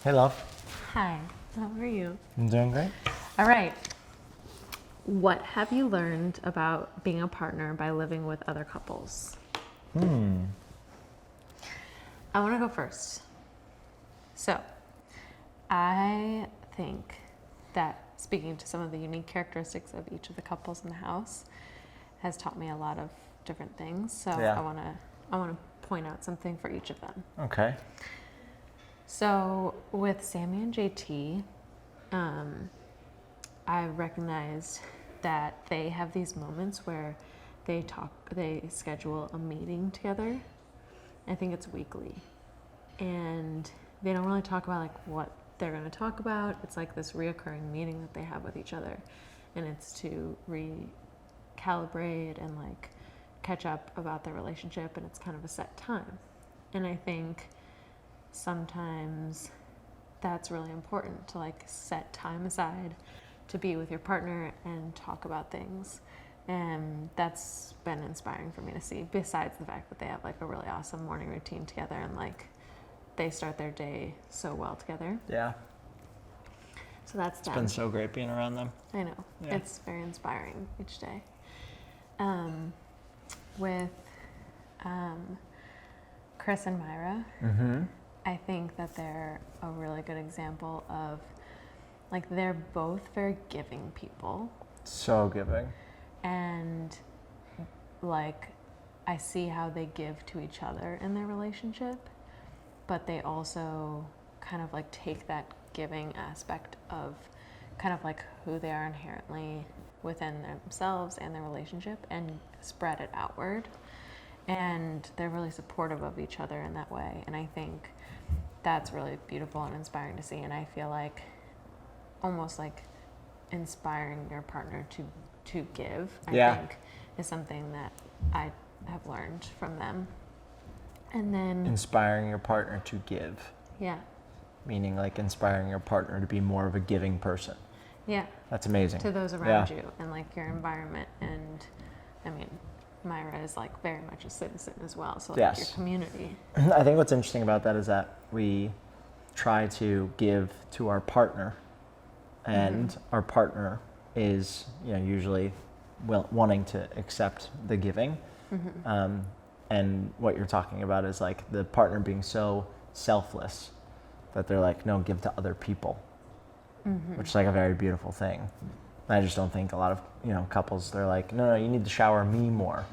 Hey, love. Hi, how are you? I'm doing great. All right. What have you learned about being a partner by living with other couples? I want to go first. So, I think that speaking to some of the unique characteristics of each of the couples in the house has taught me a lot of different things. So, Yeah. I want to point out something for each of them. Okay. So with Sammy and JT, I recognized that they have these moments where they schedule a meeting together. I think it's weekly. And they don't really talk about like what they're going to talk about. It's like this reoccurring meeting that they have with each other. And it's to recalibrate and like catch up about their relationship, and it's kind of a set time. And I think sometimes that's really important to like set time aside to be with your partner and talk about things. And that's been inspiring for me to see, besides the fact that they have like a really awesome morning routine together and like they start their day so well together. Yeah. So that's It's been so great being around them. I know. Yeah. It's very inspiring each day. With Chris and Myra, I think that they're a really good example of, like, they're both very giving people. So giving. And, like, I see how they give to each other in their relationship, but they also kind of, like, take that giving aspect of kind of, like, who they are inherently within themselves and their relationship and spread it outward. And they're really supportive of each other in that way. And I think that's really beautiful and inspiring to see. And I feel like almost like inspiring your partner to give, I think, is something that I have learned from them. And then inspiring your partner to give. Yeah. Meaning like inspiring your partner to be more of a giving person. Yeah. That's amazing. To those around you and like your environment. And I mean, Myra is like very much a citizen as well, so like your community. I think what's interesting about that is that we try to give to our partner, and our partner is, you know, usually wanting to accept the giving. And what you're talking about is like the partner being so selfless that they're like, no, give to other people, which is like a very beautiful thing. I just don't think a lot of, you know, couples, they're like, no, you need to shower me more.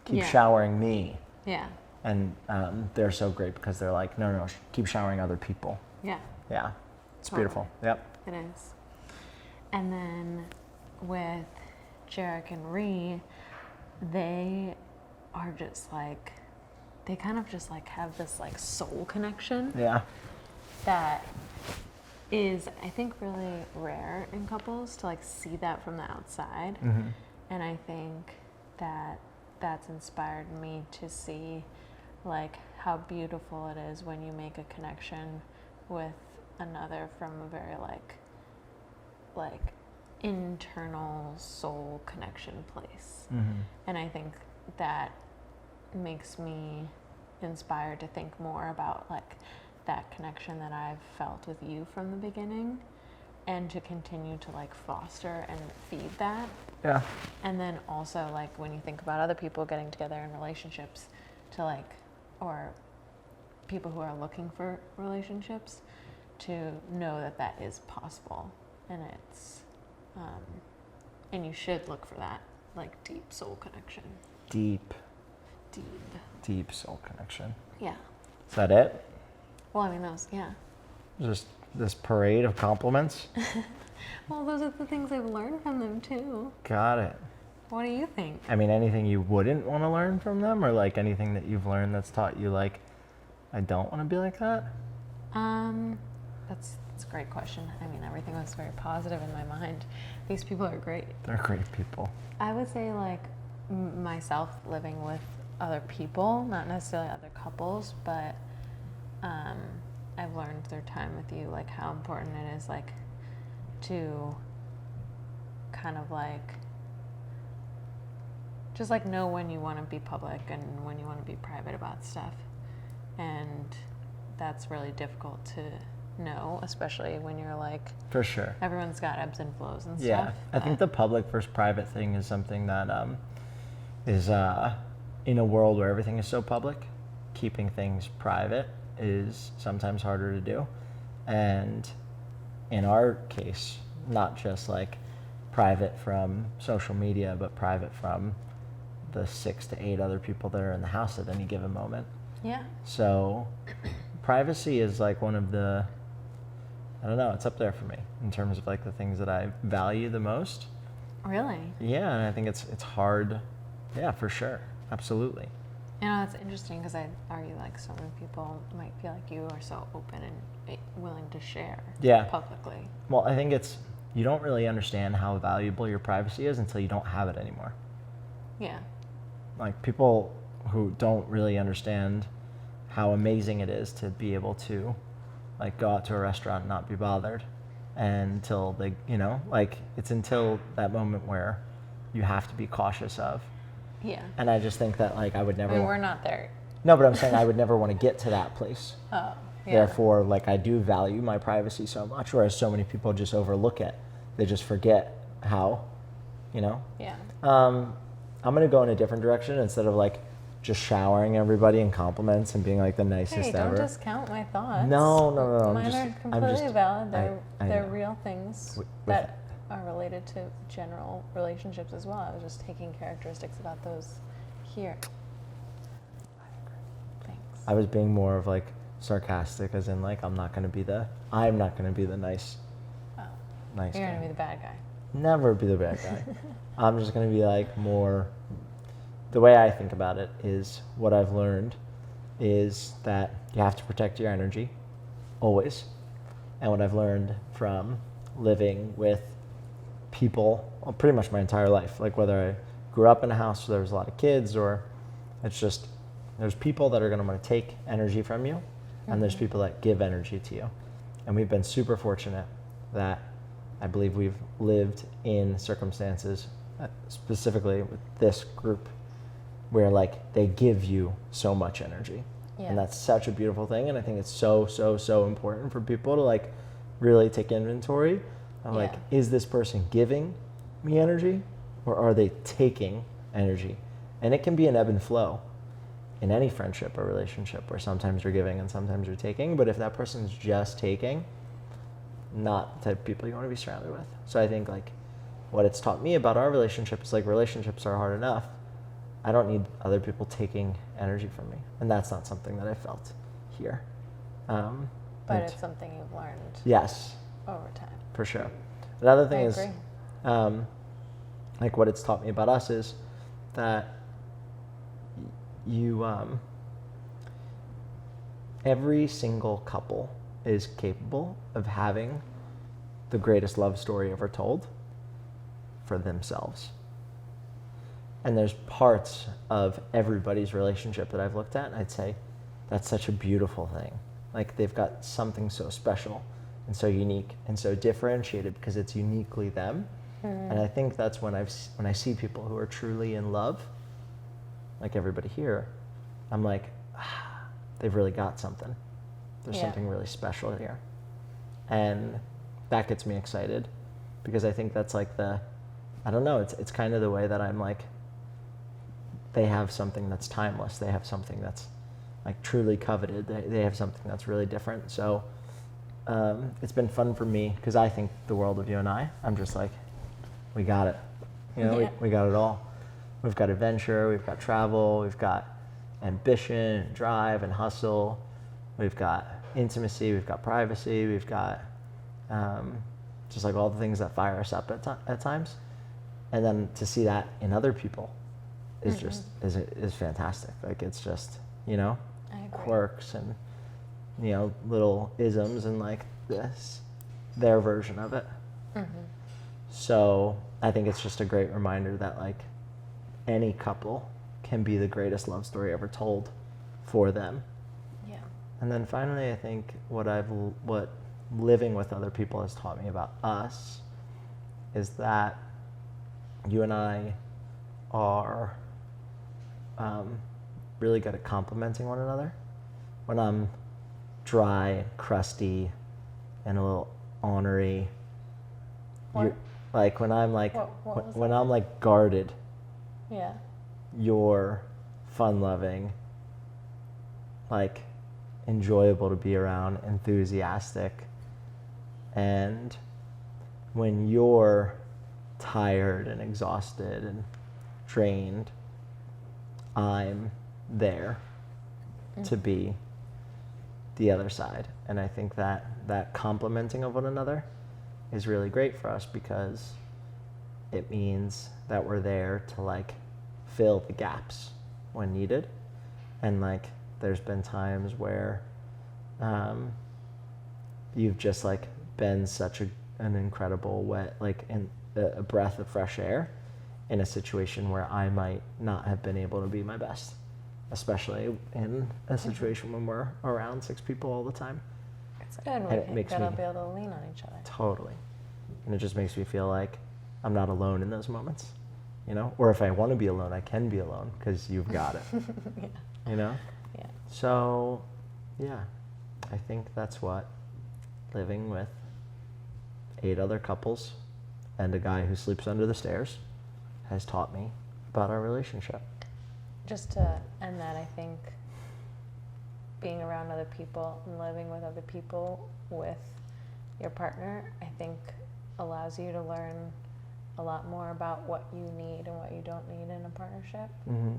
Keep showering me. Yeah. And they're so great because they're like, no, keep showering other people. Yeah. Yeah. It's beautiful. Yep. It is. And then with Jarek and Ree, they are just like, they kind of just like have this like soul connection. Yeah. That is, I think, really rare in couples to like see that from the outside. And I think that that's inspired me to see like how beautiful it is when you make a connection with another from a very like internal soul connection place. And I think that makes me inspired to think more about like that connection that I've felt with you from the beginning, and to continue to like foster and feed that. Yeah. And then also like when you think about other people getting together in relationships, to like, or people who are looking for relationships, to know that that is possible. And it's and you should look for that like deep soul connection. Deep soul connection. Yeah. Is that it? Well, I mean, those, yeah. Just this parade of compliments? Well, those are the things I've learned from them, too. Got it. What do you think? I mean, anything you wouldn't want to learn from them, or like anything that you've learned that's taught you like, I don't want to be like that? That's a great question. I mean, everything was very positive in my mind. These people are great. They're great people. I would say like myself living with other people, not necessarily other couples, but I've learned through time with you like how important it is like to kind of like just like know when you want to be public and when you want to be private about stuff. And that's really difficult know, especially when you're like, For sure. everyone's got ebbs and flows and Yeah, stuff. I think the public versus private thing is something that is in a world where everything is so public, keeping things private is sometimes harder to do. And in our case, not just like private from social media, but private from the 6 to 8 other people that are in the house at any given moment. Yeah. So privacy is like one of the, I don't know, it's up there for me in terms of like the things that I value the most. Really? Yeah, and I think it's hard. Yeah, for sure. Absolutely. You know, it's interesting because I argue like so many people might feel like you are so open and willing to share Yeah. publicly. Well, I think it's, you don't really understand how valuable your privacy is until you don't have it anymore. Yeah. Like people who don't really understand how amazing it is to be able to like go out to a restaurant and not be bothered until they, you know, like it's until that moment where you have to be cautious of. Yeah. And I just think that like I would never. I mean, we're not there. No, but I'm saying I would never want to get to that place. Oh, yeah. Therefore, like I do value my privacy so much, whereas so many people just overlook it. They just forget how, you know. Yeah. I'm gonna go in a different direction instead of like just showering everybody in compliments and being like the nicest Hey, ever. don't discount my thoughts. No. Mine are completely valid. They're know. real things With that are related to general relationships as well. I was just taking characteristics about those here. Thanks. I was being more of like sarcastic, as in like I'm not gonna be the nice Oh, nice you're guy. gonna be the bad guy. Never be the bad guy. I'm just gonna be like more. The way I think about it is what I've learned is that you have to protect your energy, always. And what I've learned from living with people, well, pretty much my entire life, like whether I grew up in a house where there was a lot of kids or it's just, there's people that are gonna wanna take energy from you and there's people that give energy to you. And we've been super fortunate that I believe we've lived in circumstances, specifically with this group, where like they give you so much energy. Yeah. And that's such a beautiful thing. And I think it's so, so, so important for people to like really take inventory of like, is this person giving me energy or are they taking energy? And it can be an ebb and flow in any friendship or relationship where sometimes you're giving and sometimes you're taking. But if that person's just taking, not the type of people you want to be surrounded with. So I think like what it's taught me about our relationship is like relationships are hard enough. I don't need other people taking energy from me. And that's not something that I felt here. But it's something you've learned. Yes. Over time. For sure. Another thing is, agree. like what it's taught me about us is that you, every single couple is capable of having the greatest love story ever told for themselves. And there's parts of everybody's relationship that I've looked at and I'd say, that's such a beautiful thing. Like they've got something so special and so unique and so differentiated because it's uniquely them. And I think that's when when I see people who are truly in love, like everybody here, I'm like, they've really got something. There's something really special here. And that gets me excited because I think that's like I don't know, it's kind of the way that I'm like, they have something that's timeless. They have something that's like truly coveted. They have something that's really different. So it's been fun for me because I think the world of you and I'm just like, we got it. You know, we got it all. We've got adventure, we've got travel, we've got ambition, and drive, and hustle. We've got intimacy, we've got privacy, we've got just like all the things that fire us up at times. And then to see that in other people is just is fantastic. Like it's just, you know, quirks and, you know, little isms and like their version of it. So I think it's just a great reminder that like any couple can be the greatest love story ever told for them. Yeah. And then finally, I think what living with other people has taught me about us is that you and I are really good at complimenting one another. When I'm dry, crusty, and a little ornery. What? Like when I'm like, What was when that? I'm like guarded, Yeah. you're fun-loving, like enjoyable to be around, enthusiastic. And when you're tired and exhausted and drained, I'm there to be the other side. And I think that that complementing of one another is really great for us, because it means that we're there to like fill the gaps when needed. And like there's been times where you've just like been such an incredible a breath of fresh air in a situation where I might not have been able to be my best, especially in a situation when we're around 6 people all the time. It's good. And it We makes gotta me- be able to lean on each other. Totally. And it just makes me feel like I'm not alone in those moments, you know? Or if I want to be alone, I can be alone because you've got it, Yeah. you know? Yeah. So, yeah, I think that's what living with 8 other couples and a guy who sleeps under the stairs has taught me about our relationship. Just to end that, I think being around other people and living with other people with your partner, I think allows you to learn a lot more about what you need and what you don't need in a partnership. Mm-hmm.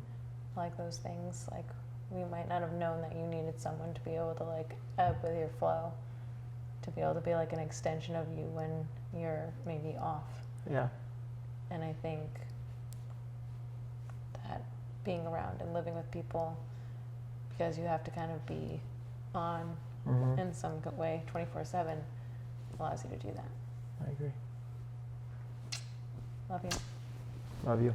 Like those things, like we might not have known that you needed someone to be able to like ebb with your flow, to be able to be like an extension of you when you're maybe off. Yeah. And I think that being around and living with people, because you have to kind of be on Mm-hmm. in some way 24/7, allows you to do that. I agree. Love you. Love you.